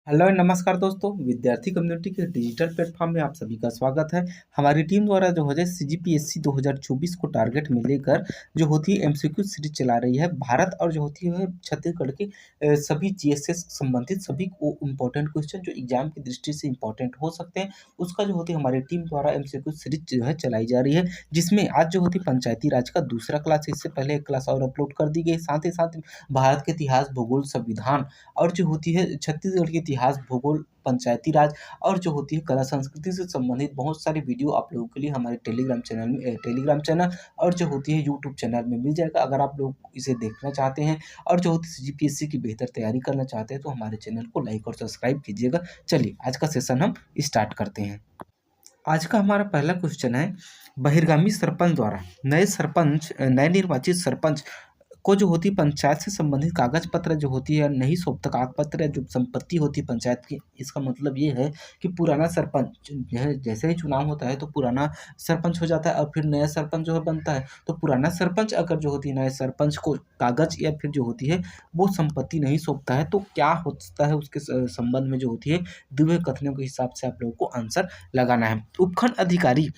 Hello नमस्कार दोस्तों। विद्यार्थी कम्युनिटी के डिजिटल प्लेटफॉर्म में आप सभी का स्वागत है। हमारी टीम द्वारा जो है सीजीपीएससी 2024 को टारगेट में लेकर जो होती है एमसीक्यू सीरीज चला रही है। भारत और जो होती है छत्तीसगढ़ के सभी जीएसएस संबंधित सभी इम्पोर्टेंट क्वेश्चन जो एग्जाम की दृष्टि से इम्पोर्टेंट हो सकते हैं, उसका जो होती है हमारी टीम द्वारा एमसीक्यू सीरीज जो है चलाई जा रही है, जिसमें आज जो होती पंचायती राज का दूसरा क्लास, इससे पहले एक क्लास और अपलोड कर दी गई। साथ ही साथ भारत के इतिहास, भूगोल, संविधान और जो होती है छत्तीसगढ़ के इतिहास, भूगोल, पंचायती राज और जो होती है कला संस्कृति से संबंधित बहुत सारी वीडियो आप लोगों के लिए हमारे टेलीग्राम चैनल और जो होती है यूट्यूब चैनल में मिल जाएगा। अगर आप लोग इसे देखना चाहते हैं और जो होती है जीपीएससी की बेहतर तैयारी करना चाहते हैं तो हमारे चैनल को लाइक और सब्सक्राइब कीजिएगा। चलिए आज का सेशन हम स्टार्ट करते हैं। आज का हमारा पहला क्वेश्चन है, बहिर्गामी सरपंच द्वारा नए निर्वाचित सरपंच को जो होती है पंचायत से संबंधित कागज पत्र जो होती है नहीं सौंपता, कागज पत्र या जो संपत्ति होती है पंचायत की, इसका मतलब ये है कि पुराना सरपंच जैसे ही चुनाव होता है तो पुराना सरपंच हो जाता है और फिर नया सरपंच जो है बनता है। तो पुराना सरपंच अगर जो होती है नए सरपंच को कागज या फिर जो होती है वो संपत्ति नहीं सौंपता है तो क्या होता है, उसके संबंध में जो होती है दुबे कथनों के हिसाब से आप लोगों को आंसर लगाना है। उपखंड अधिकारी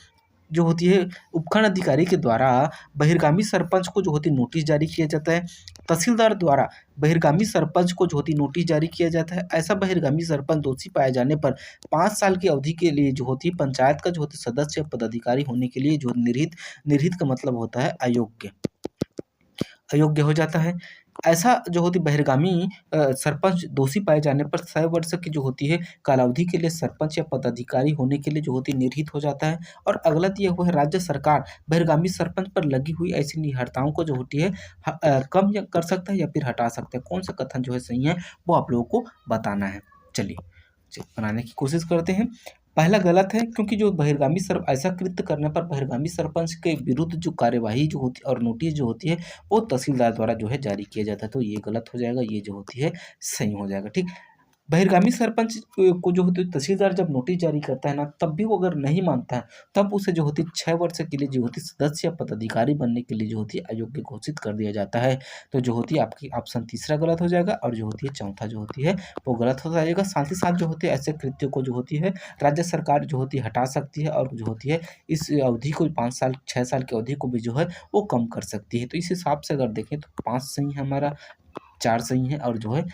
जो होती है, उपखंड अधिकारी के द्वारा बहिर्गामी सरपंच को जो होती है नोटिस जारी किया जाता है। तहसीलदार द्वारा बहिर्गामी सरपंच को जो होती है नोटिस जारी किया जाता है। ऐसा बहिर्गामी सरपंच दोषी पाए जाने पर 5 साल की अवधि के लिए जो होती है पंचायत का जो होती है सदस्य पदाधिकारी होने के लिए जो निर्हित का मतलब होता है अयोग्य हो जाता है। ऐसा जो होती बहिर्गामी सरपंच दोषी पाए जाने पर 100 वर्ष की जो होती है कालावधि के लिए सरपंच या पदाधिकारी होने के लिए जो होती है निर्हित हो जाता है। और अगला दिया हुआ है, राज्य सरकार बहिर्गामी सरपंच पर लगी हुई ऐसी निहरताओं को जो होती है कम या कर सकता है या फिर हटा सकता है। कौन सा कथन जो है सही है वो आप लोगों को बताना है। चलिए बनाने की कोशिश करते हैं। पहला गलत है, क्योंकि जो बहिर्गामी सर ऐसा कृत्य करने पर बहिर्गामी सरपंच के विरुद्ध जो कार्यवाही जो होती है और नोटिस जो होती है वो तहसीलदार द्वारा जो है जारी किया जाता है, तो ये गलत हो जाएगा, ये जो होती है सही हो जाएगा। ठीक, बहिर्गामी सरपंच को जो होती है तहसीलदार जब नोटिस जारी करता है ना, तब भी वो अगर नहीं मानता है तब उसे जो होती है 6 वर्ष के लिए जो होती है सदस्य या पदाधिकारी बनने के लिए जो होती है अयोग्य घोषित कर दिया जाता है। तो जो होती है आपकी ऑप्शन तीसरा गलत हो जाएगा और जो होती है चौथा जो होती है वो गलत हो जाएगा। साथ ही साथ जो होती है ऐसे कृत्यों को जो होती है राज्य सरकार जो होती है हटा सकती है और जो होती है इस अवधि को 5 साल 6 साल की अवधि को भी जो है वो कम कर सकती है। तो इस हिसाब से अगर देखें तो 5 सही है हमारा, 4 सही है और जो है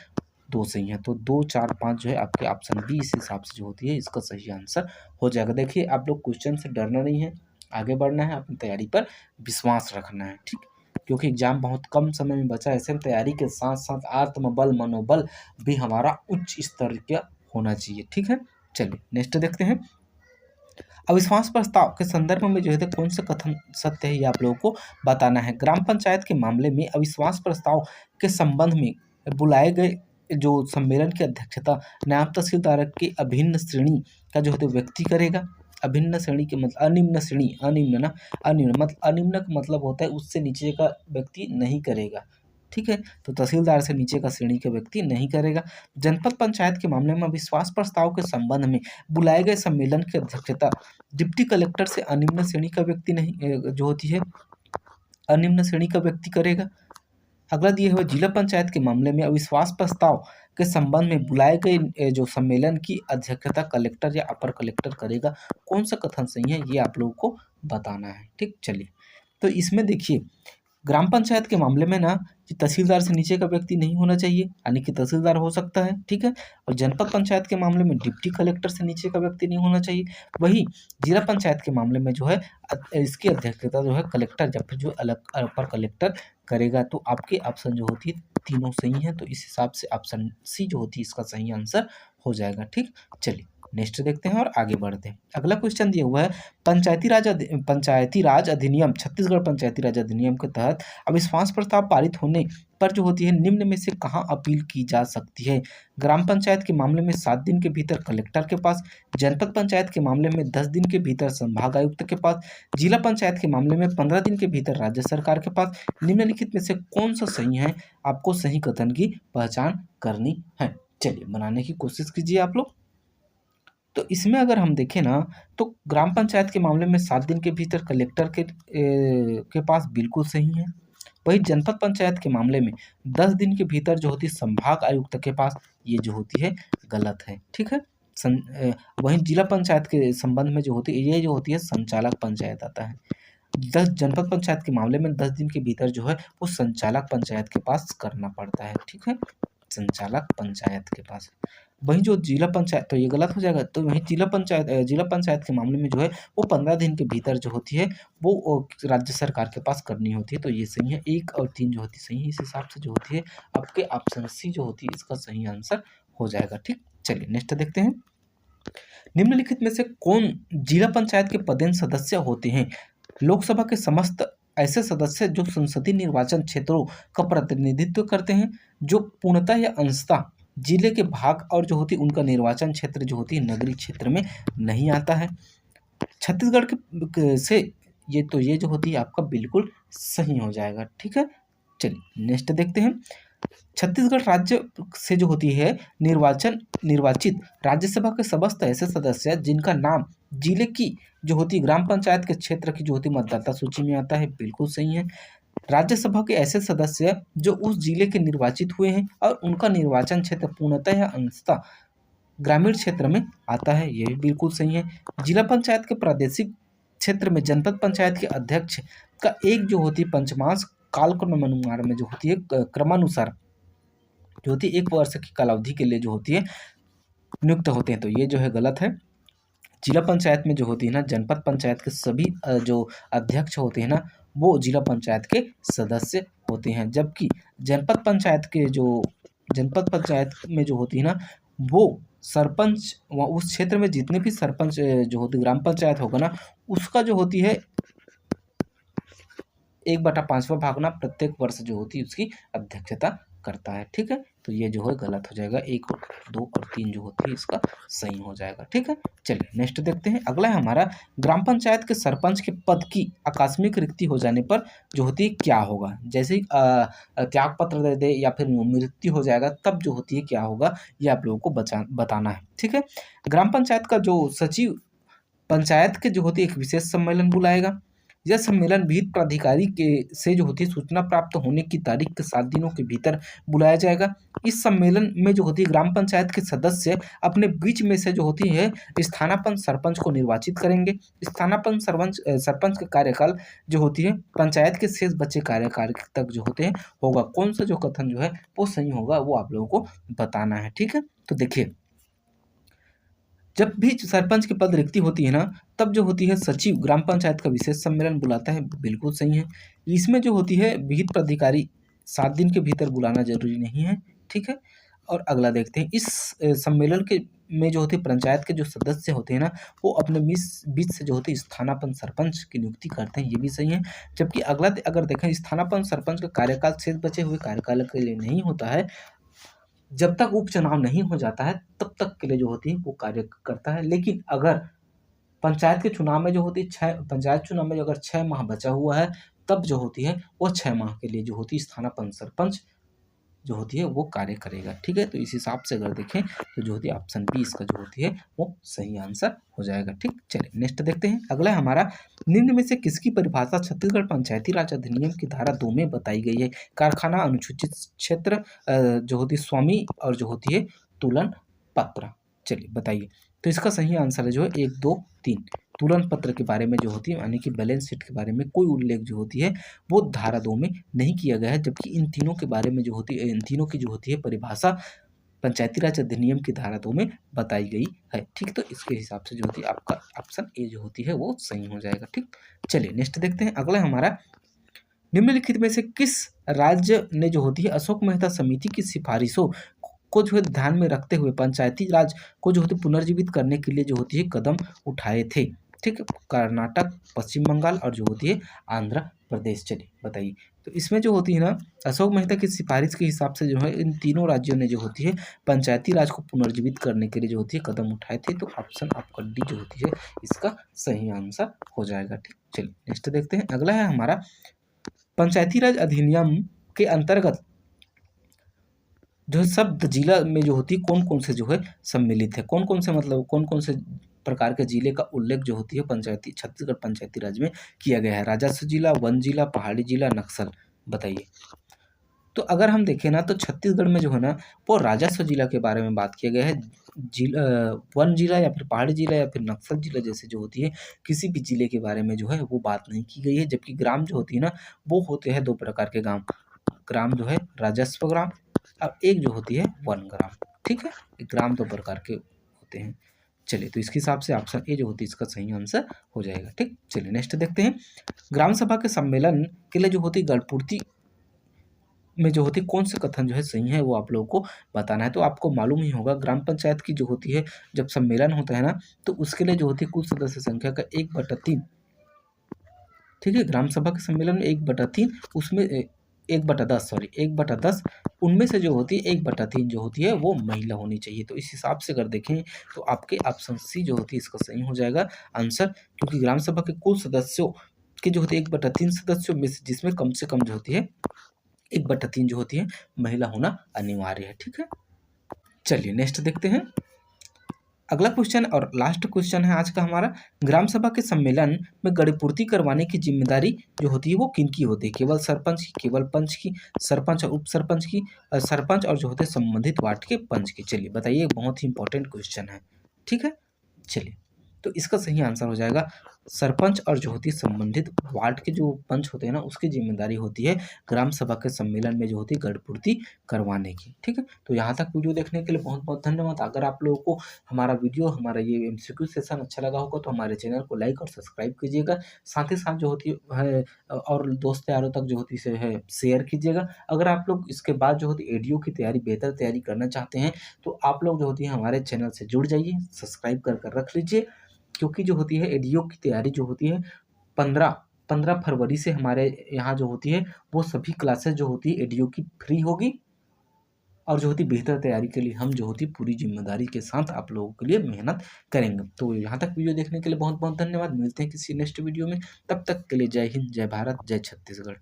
2 सही है। तो 2, 4, 5 जो है आपके ऑप्शन बी इस हिसाब से जो होती है इसका सही आंसर हो जाएगा। देखिए आप लोग क्वेश्चन से डरना नहीं है, आगे बढ़ना है, अपनी तैयारी पर विश्वास रखना है। ठीक, क्योंकि एग्जाम बहुत कम समय में बचा है, ऐसे में तैयारी के साथ साथ आत्मबल मनोबल भी हमारा उच्च स्तर का होना चाहिए। ठीक है, चलिए नेक्स्ट देखते हैं। अविश्वास प्रस्ताव के संदर्भ में जो है कौन सा कथन सत्य है ये आप लोगों को बताना है। ग्राम पंचायत के मामले में अविश्वास प्रस्ताव के संबंध में बुलाए गए जो सम्मेलन की अध्यक्षता नायब तहसीलदार की अभिन्न श्रेणी का जो है व्यक्ति करेगा। अभिन्न श्रेणी के मतलब अनिम्न श्रेणी, अनिम्न का मतलब होता है उससे नीचे का व्यक्ति नहीं करेगा। ठीक है, तो तहसीलदार से नीचे का श्रेणी का व्यक्ति नहीं करेगा। जनपद पंचायत के मामले में अविश्वास प्रस्ताव के संबंध में बुलाए गए सम्मेलन की अध्यक्षता डिप्टी कलेक्टर से अनिम्न श्रेणी का व्यक्ति नहीं जो होती है अनिम्न श्रेणी का व्यक्ति करेगा। अगला दिया हुआ जिला पंचायत के मामले में अविश्वास प्रस्ताव के संबंध में बुलाए गए जो सम्मेलन की अध्यक्षता कलेक्टर या अपर कलेक्टर करेगा। कौन सा कथन सही है ये आप लोगों को बताना है। ठीक, चलिए तो इसमें देखिए ग्राम पंचायत के मामले में ना कि तहसीलदार से नीचे का व्यक्ति नहीं होना चाहिए, यानी कि तहसीलदार हो सकता है। ठीक है, और जनपद पंचायत के मामले में डिप्टी कलेक्टर से नीचे का व्यक्ति नहीं होना चाहिए। वही जिला पंचायत के मामले में जो है इसकी अध्यक्षता जो है कलेक्टर या फिर जो अलग अपर कलेक्टर करेगा। तो आपके ऑप्शन जो होती है तीनों सही है, तो इस हिसाब से ऑप्शन सी जो होती है इसका सही आंसर हो जाएगा। ठीक, चलिए नेक्स्ट देखते हैं और आगे बढ़ते हैं। अगला क्वेश्चन दिया हुआ है, पंचायती राज अधिनियम छत्तीसगढ़ पंचायती राज अधिनियम के तहत अविश्वास प्रस्ताव पारित होने पर जो होती है निम्न में से कहाँ अपील की जा सकती है। ग्राम पंचायत के मामले में 7 दिन के भीतर कलेक्टर के पास, जनपद पंचायत के मामले में 10 दिन के भीतर संभाग आयुक्त के पास, जिला पंचायत के मामले में 15 दिन के भीतर राज्य सरकार के पास। निम्नलिखित में से कौन सा सही है, आपको सही कथन की पहचान करनी है। चलिए बनाने की कोशिश कीजिए आप लोग। तो इसमें अगर हम देखें ना तो ग्राम पंचायत के मामले में 7 दिन के भीतर कलेक्टर के पास बिल्कुल सही है। वहीं जनपद पंचायत के मामले में 10 दिन के भीतर जो होती है संभाग आयुक्त के पास, ये जो होती है गलत है, ठीक है। वहीं जिला पंचायत के संबंध में जो होती है, ये जो होती है संचालक पंचायत आता है। 10 जनपद पंचायत के मामले में 10 दिन के भीतर जो है वो संचालक पंचायत के पास करना पड़ता है, ठीक है, संचालक पंचायत के पास। वहीं जो जिला पंचायत, तो ये गलत हो जाएगा, तो वहीं जिला पंचायत के मामले में जो है वो 15 दिन के भीतर जो होती है वो राज्य सरकार के पास करनी होती है, तो ये सही है। 1 और 3 जो होती है सही है, इस हिसाब से जो होती है आपके ऑप्शन सी जो होती है इसका सही आंसर हो जाएगा, ठीक। चलिए नेक्स्ट देखते हैं। निम्नलिखित में से कौन जिला पंचायत के पदेन सदस्य होते हैं? लोकसभा के समस्त ऐसे सदस्य जो संसदीय निर्वाचन क्षेत्रों का प्रतिनिधित्व करते हैं, जो पूर्णतः या अंशतः जिले के भाग और जो होती है उनका निर्वाचन क्षेत्र जो होती है नगरीय क्षेत्र में नहीं आता है। छत्तीसगढ़ के से ये जो होती है आपका बिल्कुल सही हो जाएगा, ठीक है। चलिए नेक्स्ट देखते हैं। छत्तीसगढ़ राज्य से जो होती है निर्वाचित राज्यसभा के समस्त ऐसे सदस्य जिनका नाम जिले की जो होती है ग्राम पंचायत के क्षेत्र की जो होती है मतदाता सूची में आता है, बिल्कुल सही है। राज्यसभा के ऐसे सदस्य जो उस जिले के निर्वाचित हुए हैं और उनका निर्वाचन क्षेत्र पूर्णतः या अंशतः ग्रामीण क्षेत्र में आता है, ये भी बिल्कुल सही है। जिला पंचायत के प्रादेशिक क्षेत्र में जनपद पंचायत के अध्यक्ष का एक जो होती है पंचमांश कालक्रमानुसार में जो होती है क्रमानुसार जो होती है 1 वर्ष की कालावधि के लिए जो होती है नियुक्त होते हैं, तो ये जो है गलत है। जिला पंचायत में जो होती है ना जनपद पंचायत के सभी जो अध्यक्ष होते हैं ना वो जिला पंचायत के सदस्य होते हैं, जबकि जनपद पंचायत में जो होती है ना वो सरपंच उस क्षेत्र में जितने भी सरपंच जो होती ग्राम पंचायत होगा ना उसका जो होती है 1/5वां भाग ना प्रत्येक वर्ष जो होती है उसकी अध्यक्षता करता है, ठीक है। तो ये जो है गलत हो जाएगा, 1 और 2 और 3 जो होती है इसका सही हो जाएगा, ठीक है। चलिए नेक्स्ट देखते हैं। अगला है हमारा ग्राम पंचायत के सरपंच के पद की आकस्मिक रिक्ति हो जाने पर जो होती है क्या होगा? जैसे ही त्याग पत्र दे दे या फिर मृत्यु हो जाएगा तब जो होती है क्या होगा, ये आप लोगों को बताना है, ठीक है। ग्राम पंचायत का जो सचिव पंचायत के जो होती है एक विशेष सम्मेलन बुलाएगा। यह सम्मेलन विहित प्राधिकारी के से जो होती है सूचना प्राप्त होने की तारीख के 7 दिनों के भीतर बुलाया जाएगा। इस सम्मेलन में जो होती है ग्राम पंचायत के सदस्य अपने बीच में से जो होती है स्थानापन्न सरपंच को निर्वाचित करेंगे। स्थानापन्न सरपंच का कार्यकाल जो होती है पंचायत के शेष बचे कार्यकाल तक जो होते हैं होगा। कौन सा जो कथन जो है वो सही होगा वो आप लोगों को बताना है, ठीक है। तो देखिए जब भी सरपंच के पद रिक्ति होती है ना तब जो होती है सचिव ग्राम पंचायत का विशेष सम्मेलन बुलाता है, बिल्कुल सही है। इसमें जो होती है विहित प्राधिकारी 7 दिन के भीतर बुलाना जरूरी नहीं है, ठीक है। और अगला देखते हैं। इस सम्मेलन के में जो होती है पंचायत के जो सदस्य होते हैं ना वो अपने बीच से जो होती है स्थानापन्न सरपंच की नियुक्ति करते हैं, ये भी सही है। जबकि अगला अगर देखें स्थानापन्न सरपंच का कार्यकाल शेष बचे हुए कार्यकाल के लिए नहीं होता है, जब तक उपचुनाव नहीं हो जाता है तब तक के लिए जो होती है वो कार्य करता है। लेकिन अगर पंचायत के चुनाव में जो होती है पंचायत चुनाव में अगर 6 माह बचा हुआ है तब जो होती है वो 6 माह के लिए जो होती है स्थानापन्न सरपंच जो होती है वो कार्य करेगा, ठीक है। तो इस हिसाब से अगर देखें तो जो होती है ऑप्शन बी इसका जो होती है वो सही आंसर हो जाएगा, ठीक। चलिए नेक्स्ट देखते हैं। अगला है हमारा निम्न में से किसकी परिभाषा छत्तीसगढ़ पंचायती राज अधिनियम की धारा 2 में बताई गई है? कारखाना, अनुसूचित क्षेत्र, जो होती है स्वामी और जो होती है तुलन पत्र। चलिए बताइए। तो इसका सही आंसर है जो है 1, 2, 3। तुलन पत्र के बारे में जो होती है यानी कि बैलेंस शीट के बारे में कोई उल्लेख जो होती है वो धारा 2 में नहीं किया गया है, जबकि इन तीनों के बारे में जो होती है इन तीनों की जो होती है परिभाषा पंचायती राज अधिनियम की धारा 2 में बताई गई है, ठीक। तो इसके हिसाब से जो होती है आपका ऑप्शन ए जो होती है वो सही हो जाएगा, ठीक। चलिए नेक्स्ट देखते हैं। अगला हमारा निम्नलिखित में से किस राज्य ने जो होती है अशोक मेहता समिति की सिफारिशों को जो है ध्यान में रखते हुए पंचायती राज को जो होती है पुनर्जीवित करने के लिए जो होती है कदम उठाए थे? ठीक है, कर्नाटक, पश्चिम बंगाल और जो होती है आंध्र प्रदेश। चलिए बताइए। तो इसमें जो होती है ना अशोक मेहता की सिफारिश के हिसाब से जो है इन तीनों राज्यों ने जो होती है पंचायती राज को पुनर्जीवित करने के लिए जो होती है कदम उठाए थे। तो ऑप्शन आपका डी जो होती है इसका सही आंसर हो जाएगा, ठीक। चलिए नेक्स्ट देखते हैं। अगला है हमारा पंचायती राज अधिनियम के अंतर्गत जो शब्द जिला में जो होती है कौन कौन से जो है सम्मिलित है? कौन कौन से मतलब कौन कौन से प्रकार के जिले का उल्लेख जो होती है छत्तीसगढ़ पंचायती राज में किया गया है? राजस्व जिला, वन जिला, पहाड़ी जिला, नक्सल। बताइए। तो अगर हम देखें ना तो छत्तीसगढ़ में जो है ना वो राजस्व जिला के बारे में बात किया गया है। वन जिला या फिर पहाड़ी जिला या फिर नक्सल जिला जैसे जो होती है किसी भी जिले के बारे में जो है वो बात नहीं की गई है। जबकि ग्राम जो होती है ना वो होते हैं दो प्रकार के ग्राम जो है राजस्व ग्राम और एक जो होती है वन ग्राम। ठीक है, ये ग्राम दो प्रकार के होते हैं। चलिए, तो इसके हिसाब से ऑप्शन ए जो होती है इसका सही आंसर हो जाएगा। ठीक, चलिए नेक्स्ट देखते हैं। ग्राम सभा के सम्मेलन के लिए जो होती है गढ़पूर्ति में जो होती है कौन से कथन जो है सही है वो आप लोगों को बताना है। तो आपको मालूम ही होगा ग्राम पंचायत की जो होती है जब सम्मेलन होता है ना तो उसके लिए जो होती है कुल सदस्य संख्या का 1/3। ठीक है, ग्राम सभा के सम्मेलन में 1/3 उसमें 1/10 सॉरी 1/10 उनमें से जो होती है 1/3 जो होती है वो महिला होनी चाहिए। तो इस हिसाब से अगर देखें तो आपके ऑप्शन सी जो होती है इसका सही हो जाएगा आंसर। क्योंकि ग्राम सभा के कुल सदस्यों के जो होती है 1/3 सदस्यों में से जिसमें कम से कम जो होती है 1/3 जो होती है महिला होना अनिवार्य है। ठीक है, चलिए नेक्स्ट देखते हैं। अगला क्वेश्चन और लास्ट क्वेश्चन है आज का हमारा। ग्राम सभा के सम्मेलन में गढ़पूर्ति करवाने की जिम्मेदारी जो होती है वो किनकी होती है? केवल सरपंच की, केवल पंच की, सरपंच और उप सरपंच की, सरपंच और जो होते हैं संबंधित वार्ड के पंच की। चलिए बताइए, बहुत ही इंपॉर्टेंट क्वेश्चन है। ठीक है, चलिए, तो इसका सही आंसर हो जाएगा सरपंच और जो होती है संबंधित वार्ड के जो पंच होते हैं ना उसकी जिम्मेदारी होती है ग्राम सभा के सम्मेलन में जो होती है गढ़पूर्ति करवाने की। ठीक है, तो यहाँ तक वीडियो देखने के लिए बहुत बहुत धन्यवाद। अगर आप लोगों को हमारा ये एमसीक्यू सेशन अच्छा लगा होगा तो हमारे चैनल को लाइक और सब्सक्राइब कीजिएगा। साथ ही साथ जो होती है और दोस्त यारों तक जो होती है शेयर कीजिएगा। अगर आप लोग इसके बाद जो होती है एडीओ की तैयारी बेहतर तैयारी करना चाहते हैं तो आप लोग जो होती है हमारे चैनल से जुड़ जाइए, सब्सक्राइब कर रख लीजिए। क्योंकि जो होती है एडीओ की तैयारी जो होती है 15 फरवरी से हमारे यहाँ जो होती है वो सभी क्लासेस जो होती है एडीओ की फ्री होगी। और जो होती है बेहतर तैयारी के लिए हम जो होती है पूरी जिम्मेदारी के साथ आप लोगों के लिए मेहनत करेंगे। तो यहाँ तक वीडियो देखने के लिए बहुत बहुत धन्यवाद। मिलते हैं किसी नेक्स्ट वीडियो में, तब तक के लिए जय हिंद, जय भारत, जय छत्तीसगढ़।